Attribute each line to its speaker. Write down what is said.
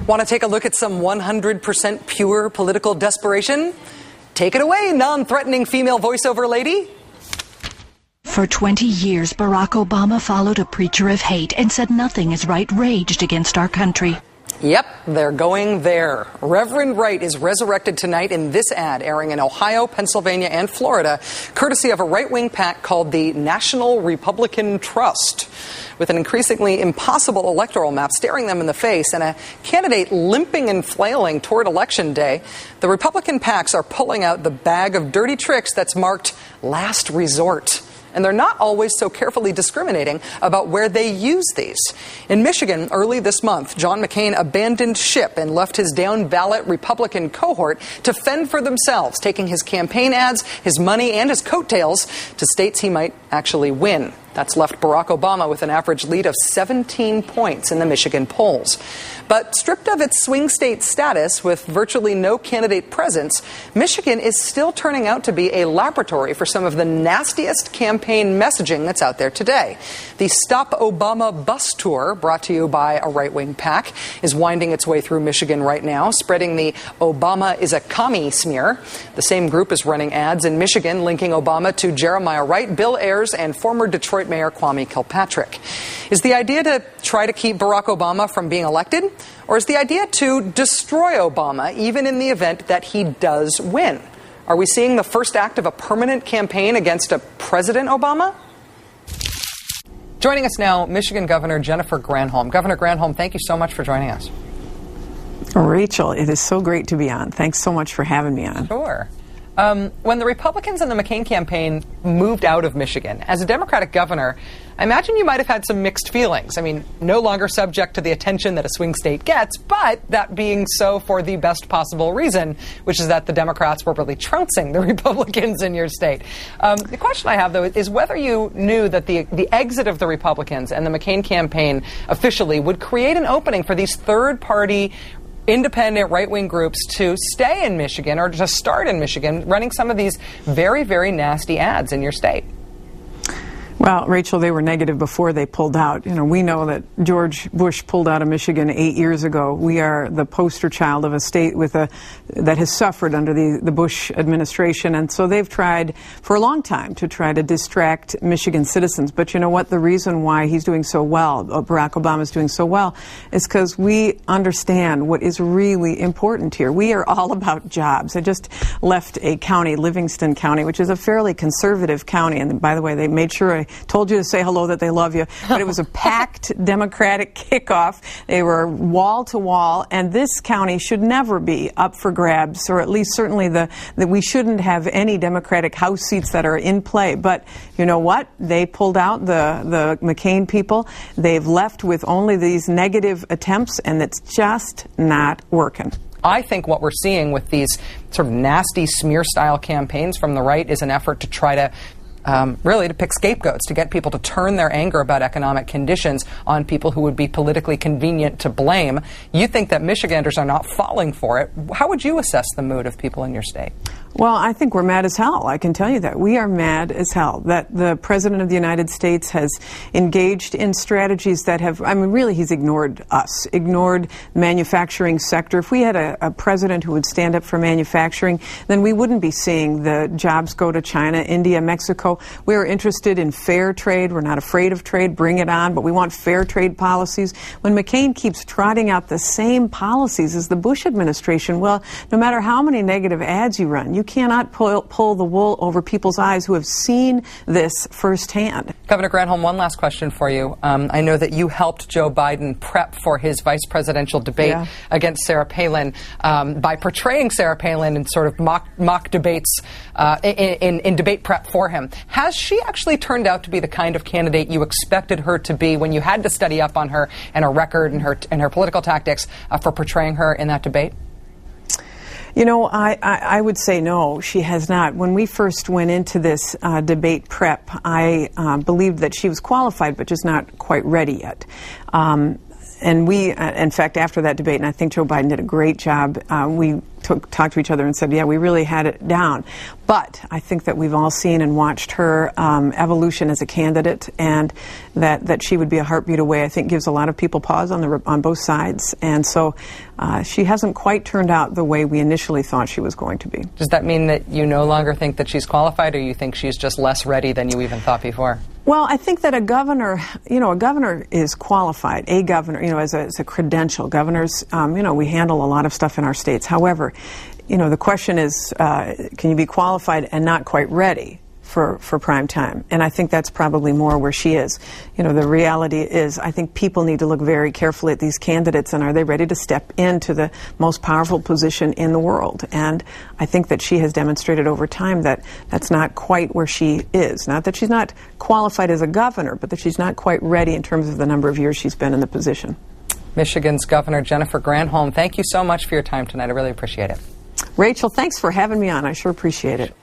Speaker 1: Want to take a look at some 100% pure political desperation? Take it away, non-threatening female voiceover lady.
Speaker 2: For 20 years, Barack Obama followed a preacher of hate and said nothing is right raged against our country.
Speaker 1: Yep, they're going there. Reverend Wright is resurrected tonight in this ad airing in Ohio, Pennsylvania, and Florida, courtesy of a right-wing PAC called the National Republican Trust. With an increasingly impossible electoral map staring them in the face and a candidate limping and flailing toward Election Day, the Republican PACs are pulling out the bag of dirty tricks that's marked last resort. And they're not always so carefully discriminating about where they use these. In Michigan, early this month, John McCain abandoned ship and left his down-ballot Republican cohort to fend for themselves, taking his campaign ads, his money, and his coattails to states he might actually win. That's left Barack Obama with an average lead of 17 points in the Michigan polls. But stripped of its swing state status with virtually no candidate presence, Michigan is still turning out to be a laboratory for some of the nastiest campaign messaging that's out there today. The Stop Obama bus tour, brought to you by a right-wing PAC, is winding its way through Michigan right now, spreading the Obama is a commie smear. The same group is running ads in Michigan linking Obama to Jeremiah Wright, Bill Ayers, and former Detroit Mayor Kwame Kilpatrick. Is the idea to try to keep Barack Obama from being elected? Or is the idea to destroy Obama, even in the event that he does win? Are we seeing the first act of a permanent campaign against a President Obama? Joining us now, Michigan Governor Jennifer Granholm. Governor Granholm, thank you so much for joining us.
Speaker 3: Rachel, it is so great to be on. Thanks so much for having me on.
Speaker 1: Sure. When the Republicans and the McCain campaign moved out of Michigan, as a Democratic governor, I imagine you might have had some mixed feelings. I mean, no longer subject to the attention that a swing state gets, but that being so for the best possible reason, which is that the Democrats were really trouncing the Republicans in your state. The question I have, though, is whether you knew that the exit of the Republicans and the McCain campaign officially would create an opening for these third-party independent right-wing groups to stay in Michigan or to start in Michigan running some of these very, very nasty ads in your state.
Speaker 3: Well, Rachel, they were negative before they pulled out. You know, we know that George Bush pulled out of Michigan 8 years ago. We are the poster child of a state that has suffered under the Bush administration. And so they've tried for a long time to try to distract Michigan citizens. But you know what? The reason why he's doing so well, Barack Obama is doing so well, is because we understand what is really important here. We are all about jobs. I just left a county, Livingston County, which is a fairly conservative county. And by the way, they made sure I told you to say hello, that they love you. But it was a packed Democratic kickoff. They were wall to wall, and this county should never be up for grabs, or at least certainly that we shouldn't have any Democratic House seats that are in play. But you know what? They pulled out the McCain people. They've left with only these negative attempts, and it's just not working.
Speaker 1: I think what we're seeing with these sort of nasty smear-style campaigns from the right is an effort to try to really to pick scapegoats, to get people to turn their anger about economic conditions on people who would be politically convenient to blame. You think that Michiganders are not falling for it. How would you assess the mood of people in your state?
Speaker 3: Well, I think we're mad as hell. I can tell you that. We are mad as hell that the President of the United States has engaged in strategies that have, I mean, really, he's ignored us, ignored manufacturing sector. If we had a president who would stand up for manufacturing, then we wouldn't be seeing the jobs go to China, India, Mexico. We're interested in fair trade. We're not afraid of trade. Bring it on. But we want fair trade policies. When McCain keeps trotting out the same policies as the Bush administration, well, no matter how many negative ads you run, you cannot pull the wool over people's eyes who have seen this firsthand.
Speaker 1: Governor Granholm, one last question for you. I know that you helped Joe Biden prep for his vice presidential debate against Sarah Palin by portraying Sarah Palin in sort of mock debates in debate prep for him. Has she actually turned out to be the kind of candidate you expected her to be when you had to study up on her and her record and her political tactics for portraying her in that debate?
Speaker 3: You know, I would say no, she has not. When we first went into this debate prep, I believed that she was qualified, but just not quite ready yet. And we, in fact, after that debate, and I think Joe Biden did a great job, we talked to each other and said, yeah, we really had it down. But I think that we've all seen and watched her evolution as a candidate, and that she would be a heartbeat away, I think, gives a lot of people pause on both sides. And so she hasn't quite turned out the way we initially thought she was going to be.
Speaker 1: Does that mean that you no longer think that she's qualified, or you think she's just less ready than you even thought before?
Speaker 3: Well, I think that a governor is qualified. A governor, as a credential. Governors, we handle a lot of stuff in our states. However, the question is, can you be qualified and not quite ready for prime time? And I think that's probably more where she is. The reality is, I think people need to look very carefully at these candidates, and are they ready to step into the most powerful position in the world? And I think that she has demonstrated over time that that's not quite where she is. Not that she's not qualified as a governor, but that she's not quite ready in terms of the number of years she's been in the position.
Speaker 1: Michigan's Governor Jennifer Granholm, thank you so much for your time tonight. I really appreciate it.
Speaker 3: Rachel, thanks for having me on. I sure appreciate it.